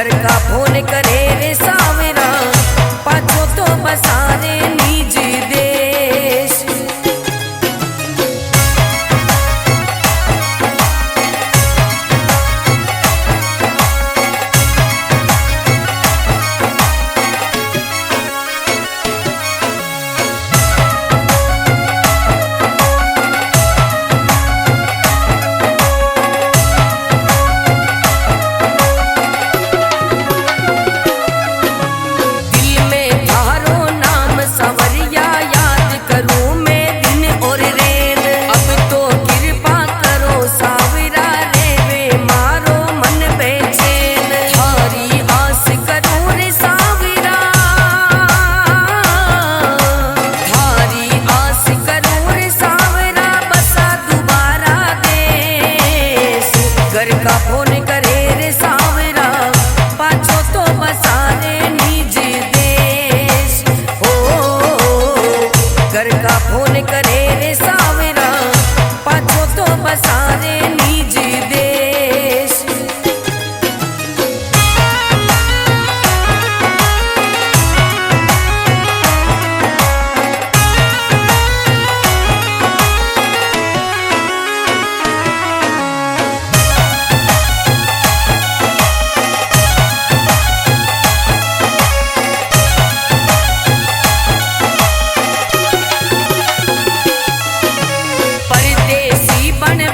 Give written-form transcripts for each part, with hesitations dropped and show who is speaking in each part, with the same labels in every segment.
Speaker 1: घर का फोन करे रे सावरा पाछो तो बसारे निज देश। घर का फोन करे रे सावरा पाछो तो बसारे निज देश। हो घर का फोन करे रे सावरा पाछो तो बसारे निज देश।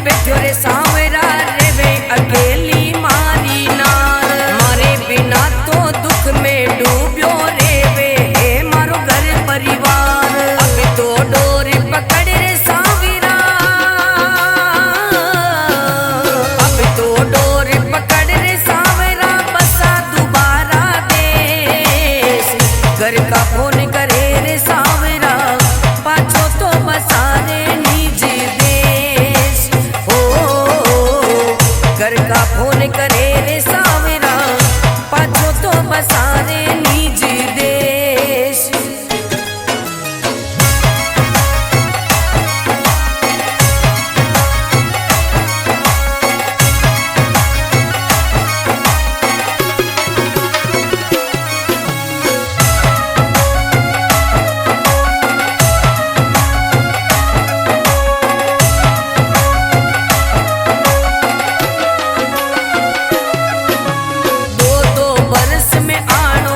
Speaker 1: बैठो रे सावरा रे वे अकेली मारी नार मारे बिना तो दुख में डूब्यो रे वे ए मारो घर परिवार। अब तो डोर पकड़ रे सावरा अब तो डोर पकड़ रे सावरा बसा दोबारा देश। घर का फोन करे रे सावरा पाछो तो बसारे निज देश। घर का फोन करे रे सावरा पाछो तो बसारे निज देश। बरस में आनो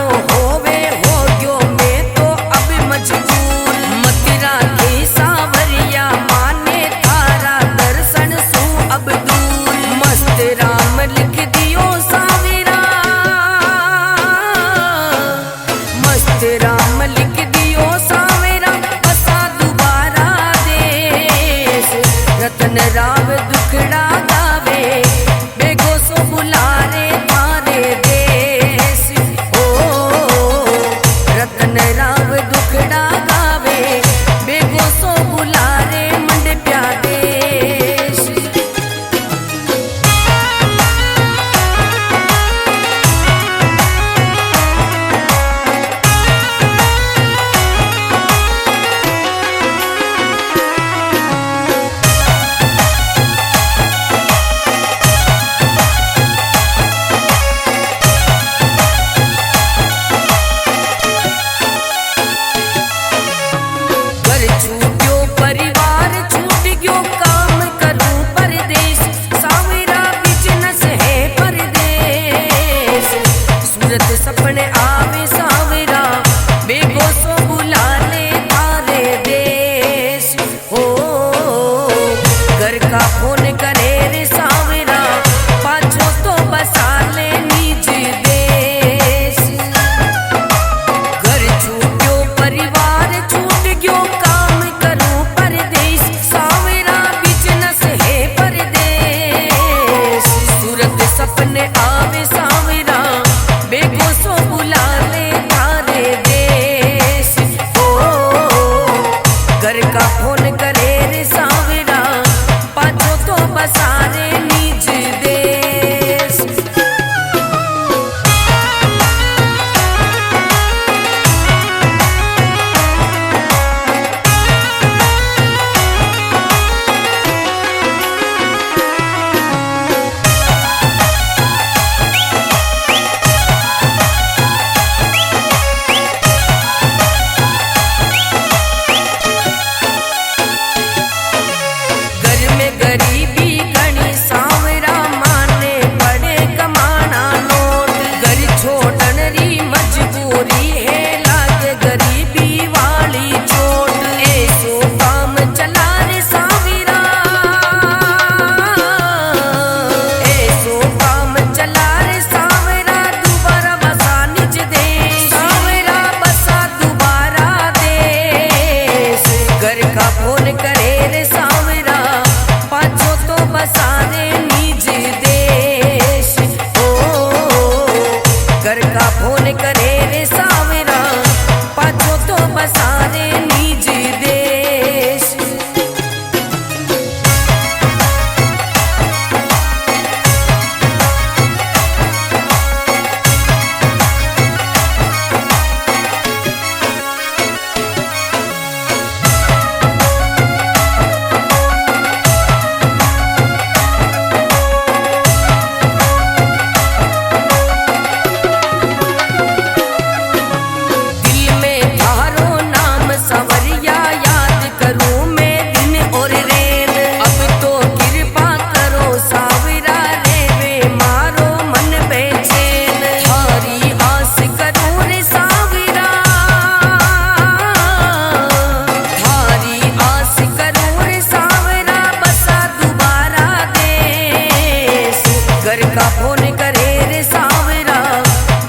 Speaker 1: घर का फोन करे रे सावरा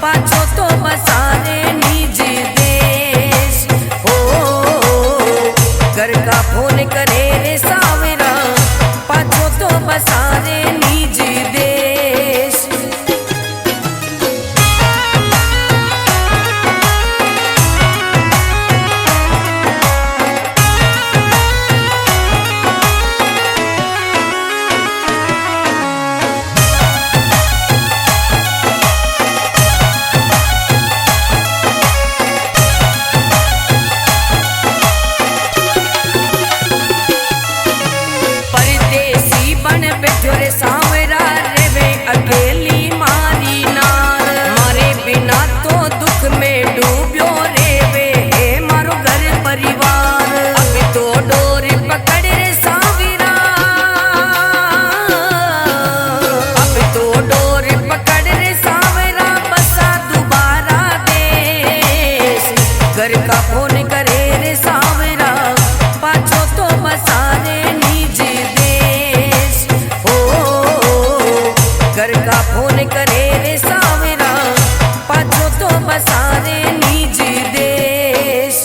Speaker 1: पाछो तो बसारे निज देश हो। घर का फोन करे रे सावरा पाछो तो बसारे निज देश। घर का फोन करे रे सावरा पाछो तो बसारे निज देश हो। घर का फोन करे रे सावरा पाछो तो बसारे निज देश।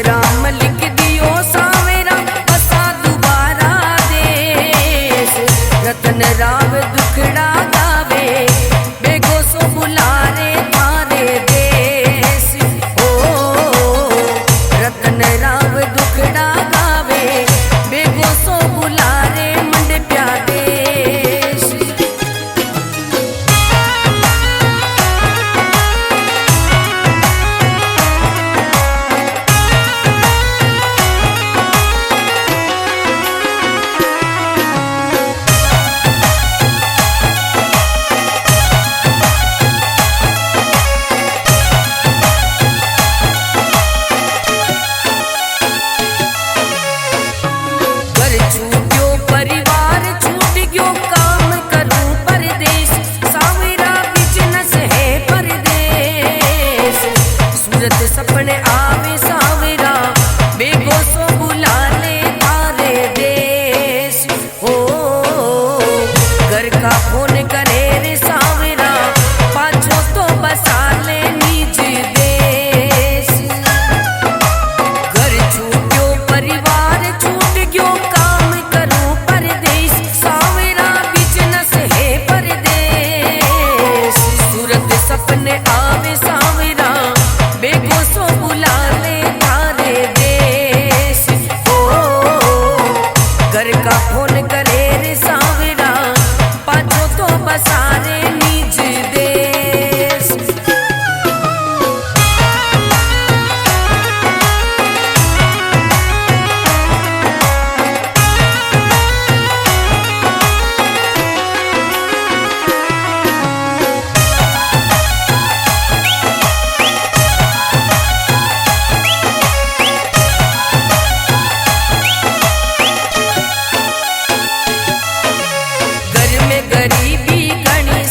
Speaker 1: राम लिख दियो सावेरा बसा दोबारा देश। रतन राव दुखड़ा गावे बेगो सो बुलारे थारे देश हो। रतन राव दुखड़ा गावे बेगो सो बुलारे मंडप्या देश। सपने आवे सावरा बेगो सो बुला ले थारे देश हो। घर का फोन करे रे सावरा पाछो तो बसा ले निज देश। घर छूट्यो परिवार छूट गयो काम करूं परदेश। सावरा बिजनेस है परदेश। सूरत सपने आवे सावरा बेगो सो बुला ले थारे देश हो। घर का फोन करे रे सावरा पाछो तो बसारे निज देश। गरीबी घनी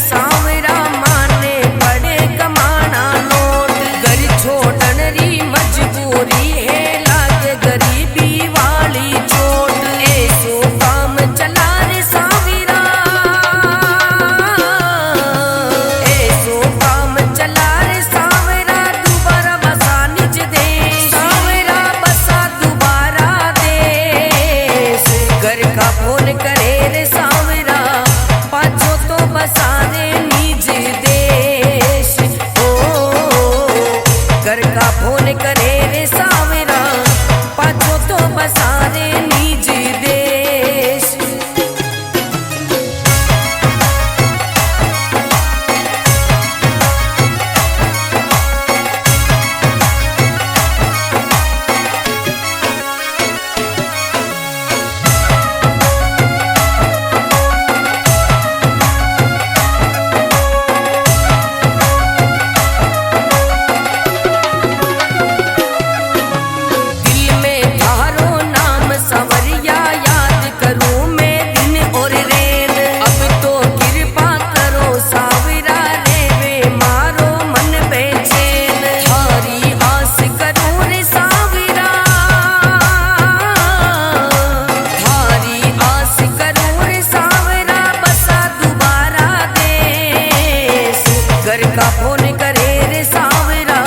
Speaker 1: घर का फोन करे रे सावरा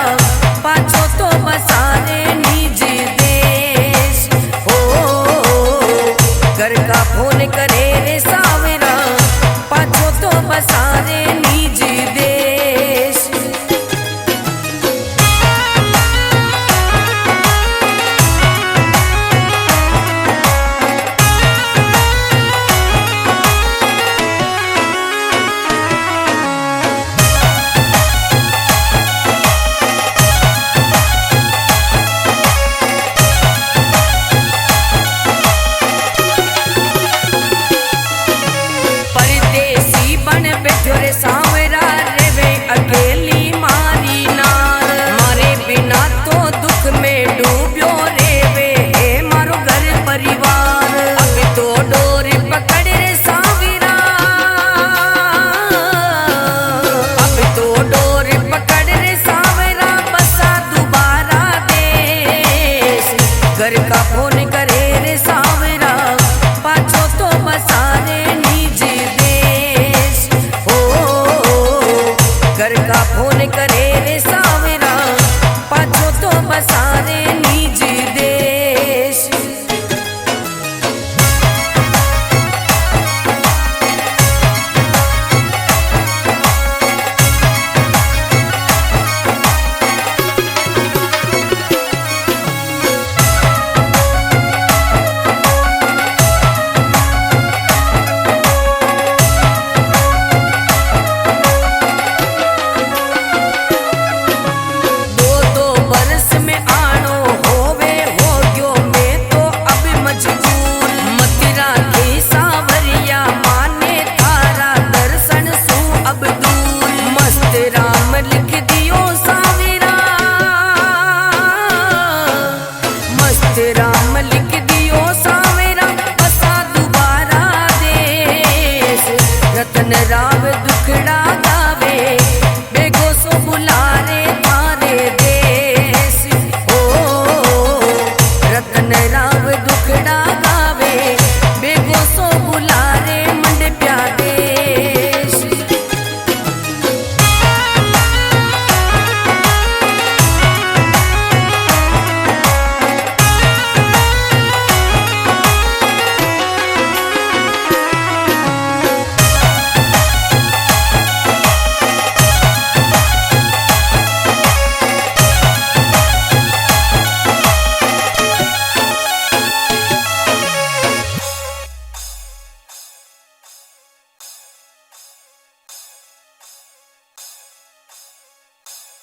Speaker 1: पाछो तो बसारे निज देश हो। घर का फोन करे रे सावरा पाछो तो बसारे